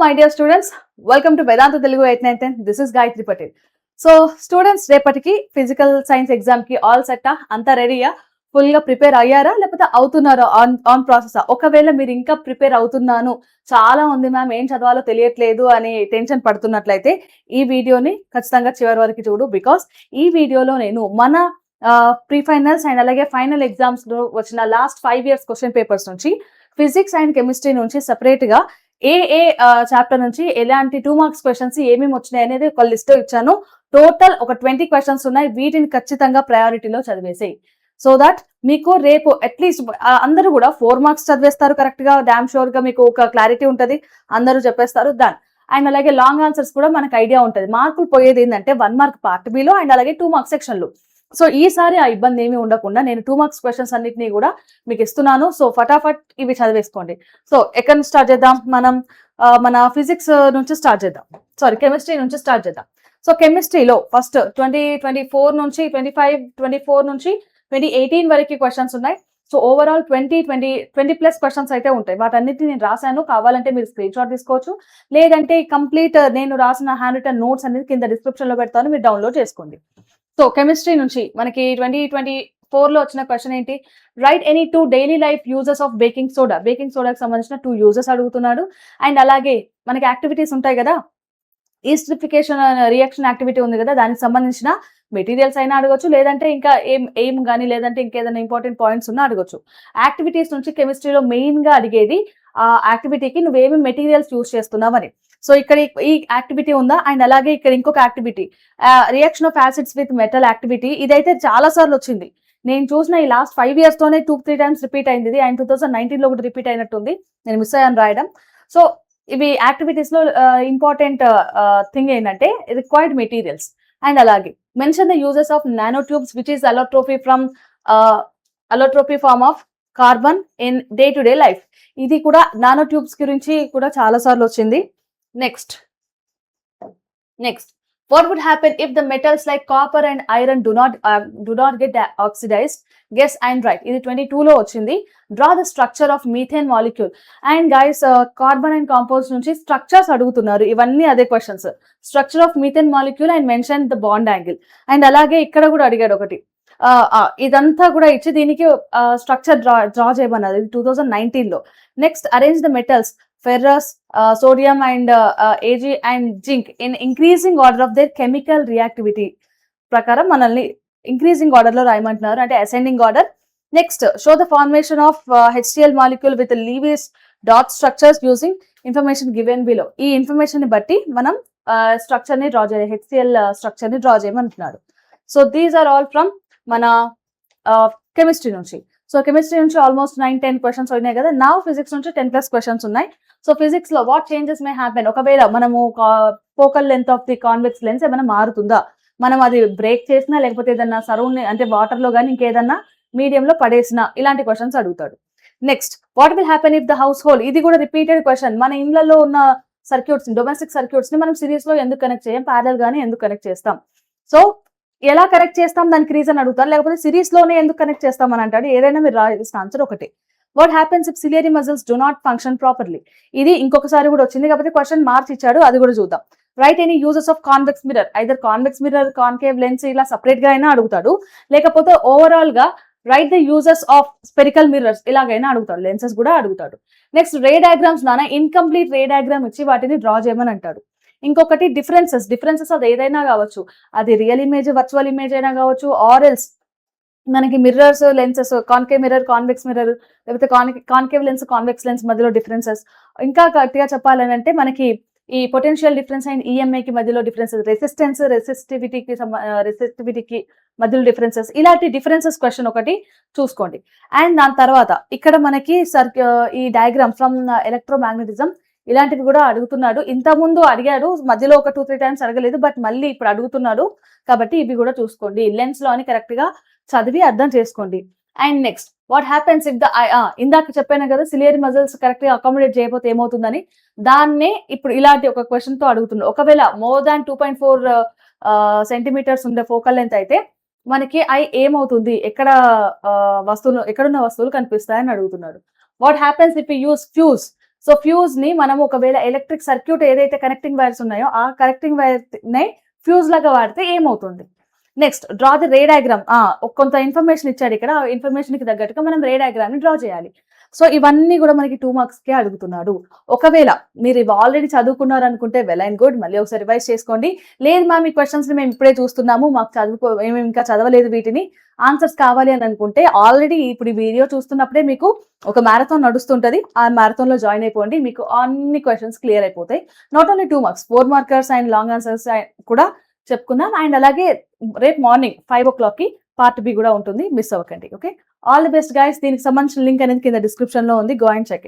my dear students, welcome to Vedanta Telugu 8-9-10. This is Gayatri Patel. So students, రేపటికి physical science exam కి all సెట్టా అంతా రెడీయా? Full గా prepare అయ్యారా లేకపోతే అవుతున్నారా? On process. ఒకవేళ మీరు ఇంకా ప్రిపేర్ అవుతున్నాను, చాలా ఉంది మ్యామ్, ఏం చదవాలో తెలియట్లేదు అని టెన్షన్ పడుతున్నట్లయితే ఈ వీడియోని ఖచ్చితంగా చివరి వరకు చూడు. బికాస్ ఈ వీడియోలో నేను మన ప్రీ ఫైనల్స్ అండ్ అలాగే ఫైనల్ ఎగ్జామ్స్ లో వచ్చిన లాస్ట్ 5 years క్వశ్చన్ పేపర్స్ నుంచి ఫిజిక్స్ అండ్ కెమిస్ట్రీ నుంచి సెపరేట్ గా ఏ చాప్టర్ నుంచి ఎలాంటి 2 marks క్వశ్చన్స్ ఏమేమి వచ్చినాయి అనేది ఒక లిస్ట్ ఇచ్చాను. టోటల్ ఒక 20 questions ఉన్నాయి. వీటిని ఖచ్చితంగా ప్రయారిటీలో చదివేసేయి. సో దట్ మీకు రేపు అట్లీస్ట్ అందరూ కూడా 4 marks చదివేస్తారు కరెక్ట్ గా, డామ్ షూర్ గా మీకు ఒక క్లారిటీ ఉంటుంది, అందరూ చెప్పేస్తారు దాన్. అండ్ అలాగే లాంగ్ ఆన్సర్స్ కూడా మనకు ఐడియా ఉంటుంది. మార్కులు పోయేది ఏంటంటే 1 mark పార్ట్ బిలో అండ్ అలాగే 2 marks సెక్షన్లు. సో ఈసారి ఆ ఇబ్బంది ఏమి ఉండకుండా నేను 2 marks క్వశ్చన్స్ అన్నిటినీ కూడా మీకు ఇస్తున్నాను. సో ఫటాఫట్ ఇవి చదివేసుకోండి. సో ఎక్కడి నుంచి స్టార్ట్ చేద్దాం? మనం మన ఫిజిక్స్ నుంచి స్టార్ట్ చేద్దాం, కెమిస్ట్రీ నుంచి స్టార్ట్ చేద్దాం. సో కెమిస్ట్రీలో ఫస్ట్ 2024 నుంచి 24 నుంచి 2018 వరకు క్వశ్చన్స్ ఉన్నాయి. సో ఓవరాల్ 20+ క్వశ్చన్స్ అయితే ఉంటాయి. వాటన్నిటిని నేను రాశాను, కావాలంటే మీరు స్క్రీన్ షాట్ తీసుకోవచ్చు, లేదంటే కంప్లీట్ నేను రాసిన హ్యాండ్ రిటన్ నోట్స్ అనేది కింద డిస్క్రిప్షన్ లో పెడతాను, మీరు డౌన్లోడ్ చేసుకోండి. సో కెమిస్ట్రీ నుంచి మనకి 2024 లో వచ్చిన క్వశ్చన్ ఏంటి? Write any 2 daily life uses of baking soda. Baking సోడాకి సంబంధించిన 2 యూజెస్ అడుగుతున్నాడు. అండ్ అలాగే మనకి యాక్టివిటీస్ ఉంటాయి కదా, ఈస్ట్రిఫికేషన్ రియాక్షన్ యాక్టివిటీ ఉంది కదా, దానికి సంబంధించిన మెటీరియల్స్ అయినా అడగొచ్చు, లేదంటే ఇంకా ఏం కానీ, లేదంటే ఇంకేదైనా ఇంపార్టెంట్ పాయింట్స్ ఉన్నా అడగొచ్చు. యాక్టివిటీస్ నుంచి కెమిస్ట్రీలో మెయిన్ గా అడిగేది ఆ యాక్టివిటీకి నువ్వేమి మెటీరియల్స్ యూజ్ చేస్తున్నావని. సో ఇక్కడ ఈ యాక్టివిటీ ఉందా, అండ్ అలాగే ఇక్కడ ఇంకొక activity reaction of acids with metal activity. ఇదైతే చాలా సార్లు వచ్చింది. నేను చూసిన ఈ లాస్ట్ 5 years తోనే 2-3 times రిపీట్ అయింది ఇది. అండ్ 2019 లో కూడా రిపీట్ అయినట్టుంది, నేను మిస్ అయ్యాను రాయడం. సో ఇవి యాక్టివిటీస్ లో ఇంపార్టెంట్ థింగ్ ఏంటంటే రిక్వైర్డ్ మెటీరియల్స్. అండ్ అలాగే mention the uses of nano tubes which is allotropy form of carbon in day to day life. ఇది కూడా నానో ట్యూబ్స్ గురించి కూడా చాలా సార్లు వచ్చింది. Next, what would happen if the metals like copper and iron do not get oxidized? Guess and write. ఇది 22 లో వచ్చింది. Draw the structure of methane molecule. And guys, carbon and compounds నుంచి structures అడుగుతున్నారు. ఇవన్నీ అదే questions. Structure of methane molecule and mention the bond angle. And అలాగే ఇక్కడ కూడా అడిగాడు ఒకటి. ఇదంతా కూడా ఇచ్చి దీనికి స్ట్రక్చర్ డ్రా చేయమన్నది 2019 లో. Next, arrange the metals ferrous, sodium and Ag and zinc in increasing order of their chemical reactivity ప్రకారం మనల్ని ఇంక్రీజింగ్ ఆర్డర్ లో రాయమంటున్నారు, అంటే ascending order. Next, show the formation of HCl molecule with Lewis dot structures using information given below. ఈ information ని బట్టి మనం structure ని డ్రా చేయాలి, HCl స్ట్రక్చర్ ని డ్రా చేయమంటున్నాడు. So these are all from మన కెమిస్ట్రీ నుంచి. సో కెమిస్ట్రీ నుంచి ఆల్మోస్ట్ 9-10 క్వశ్చన్స్ ఉన్నాయి కదా. నా ఫిజిక్స్ నుంచి 10+ క్వశ్చన్స్ ఉన్నాయి. సో ఫిజిక్స్ లో వాట్ చేంజెస్ మే హ్యాపెన్? ఒకవేళ మనము focal length of the convex lens ఏమైనా మారుతుందా, మనం అది బ్రేక్ చేసినా, లేకపోతే ఏదన్నా సరౌండ్ అంటే వాటర్ లో కానీ ఇంకేదన్నా మీడియం లో పడేసినా, ఇలాంటి క్వశ్చన్స్ అడుగుతాడు. Next, what will happen if the house hold. ఇది కూడా రిపీటెడ్ క్వశ్చన్. మన ఇళ్లలో ఉన్న సర్క్యూట్స్, డొమెస్టిక్ సర్క్యూట్స్ ని మనం సిరీస్ లో ఎందుకు కనెక్ట్ చేయం, ప్యారల్ గానీ ఎందుకు కనెక్ట్ చేస్తాం? సో ఎలా కనెక్ట్ చేస్తాం దానికి రీజన్ అడుగుతారు, లేకపోతే సిరీస్ లోనే ఎందుకు కనెక్ట్ చేస్తాం అని అంటాడు. ఏదైనా మీరు రాయాల్సిన ఆన్సర్ ఒకటి. What happens if ciliary muscles do not function properly. ఇది ఇంకొకసారి కూడా వచ్చింది కాబట్టి క్వశ్చన్ మార్చి ఇచ్చాడు, అది కూడా చూద్దాం. Write any uses of convex mirror. Either convex mirror, concave lens ఇలా సపరేట్ గా అయినా అడుగుతాడు, లేకపోతే ఓవరాల్ గా write the uses of spherical mirrors ఇలాగైనా అడుగుతాడు, లెన్సెస్ కూడా అడుగుతాడు. నెక్స్ట్, రే డయాగ్రామ్స్ నానా ఇన్కంప్లీట్ రే డయాగ్రామ్ ఇచ్చి వాటిని డ్రా చేయమని అంటాడు. ఇంకొకటి డిఫరెన్సెస్ అది ఏదైనా కావచ్చు, అది రియల్ ఇమేజ్, వర్చువల్ ఇమేజ్ అయినా కావచ్చు, ఆర్ఎల్స్ మనకి mirrors, lenses, concave mirror, convex mirror, లేకపోతే కాన్కేవ్ లెన్స్, కాన్వెక్స్ లెన్స్ మధ్యలో డిఫరెన్సెస్. ఇంకా గట్టిగా చెప్పాలని అంటే మనకి ఈ పొటెన్షియల్ డిఫరెన్స్ అండ్ ఈఎంఐకి మధ్యలో డిఫరెన్సెస్, రెసిస్టివిటీకి మధ్యలో డిఫరెన్సెస్, ఇలాంటి డిఫరెన్సెస్ క్వశ్చన్ ఒకటి చూసుకోండి. అండ్ దాని తర్వాత ఇక్కడ మనకి ఈ డయాగ్రామ్ ఫ్రమ్ ఎలక్ట్రోమాగ్నెటిజం ఇలాంటివి కూడా అడుగుతున్నాడు. ఇంతకుముందు అడిగాడు, మధ్యలో ఒక 2-3 times అడగలేదు, బట్ మళ్ళీ ఇప్పుడు అడుగుతున్నాడు కాబట్టి ఇవి కూడా చూసుకోండి. లెన్స్ లో అని కరెక్ట్ గా చదివి అర్థం చేసుకోండి. And next, what happens if the ఇందాక చెప్పాను కదా, సిలియరీ మజిల్స్ కరెక్ట్ గా అకామిడేట్ చేయకపోతే ఏమవుతుందని, దాన్నే ఇప్పుడు ఇలాంటి ఒక క్వశ్చన్ తో అడుగుతున్నాడు. ఒకవేళ మోర్ దాన్ 2.4 centimeters ఉండే ఫోకల్ లెంత్ అయితే మనకి ఐ ఏమవుతుంది, ఎక్కడున్న వస్తువులు కనిపిస్తాయని అడుగుతున్నాడు. What happens if you use fuse so fuse ని మనం ఒకవేళ ఎలక్ట్రిక్ సర్క్యూట్ ఏదైతే కనెక్టింగ్ వైర్స్ ఉన్నాయో ఆ కనెక్టింగ్ వైర్ నే ఫ్యూజ్ లాగా వాడితే ఏమవుతుంది. Next draw the ray diagram. కొంత ఇన్ఫర్మేషన్ ఇచ్చాడు ఇక్కడ. ఆ ఇన్ఫర్మేషన్ కి తగ్గట్టుగా మనం రే డయాగ్రామ్ ని డ్రా చేయాలి. సో ఇవన్నీ కూడా మనకి 2 మార్క్స్ కే అడుగుతున్నాడు. ఒకవేళ మీరు ఇవి ఆల్రెడీ చదువుకున్నారు అనుకుంటే వెల్ అండ్ గుడ్, మళ్ళీ ఒకసారి రివైజ్ చేసుకోండి. లేదు మ్యామ్ ఈ క్వశ్చన్స్ ని మేము ఇప్పుడే చూస్తున్నాము, మాకు మేము ఇంకా చదవలేదు వీటిని, ఆన్సర్స్ కావాలి అని అనుకుంటే ఆల్రెడీ ఇప్పుడు ఈ వీడియో చూస్తున్నప్పుడే మీకు ఒక మ్యారథాన్ నడుస్తుంటది. ఆ మ్యారథాన్ లో జాయిన్ అయిపోండి, మీకు అన్ని క్వశ్చన్స్ క్లియర్ అయిపోతాయి. Not only 2 marks, 4 markers and long answers కూడా చెప్పుకుందాం. అండ్ అలాగే రేపు మార్నింగ్ 5 o'clock కి పార్ట్ బి కూడా ఉంటుంది, మిస్ అవ్వకండి. Okay, all the best guys. దీనికి సంబంధించిన లింక్ అనేది కింద డిస్క్రిప్షన్ లో ఉంది, గో అండ్ చెక్ ఇట్.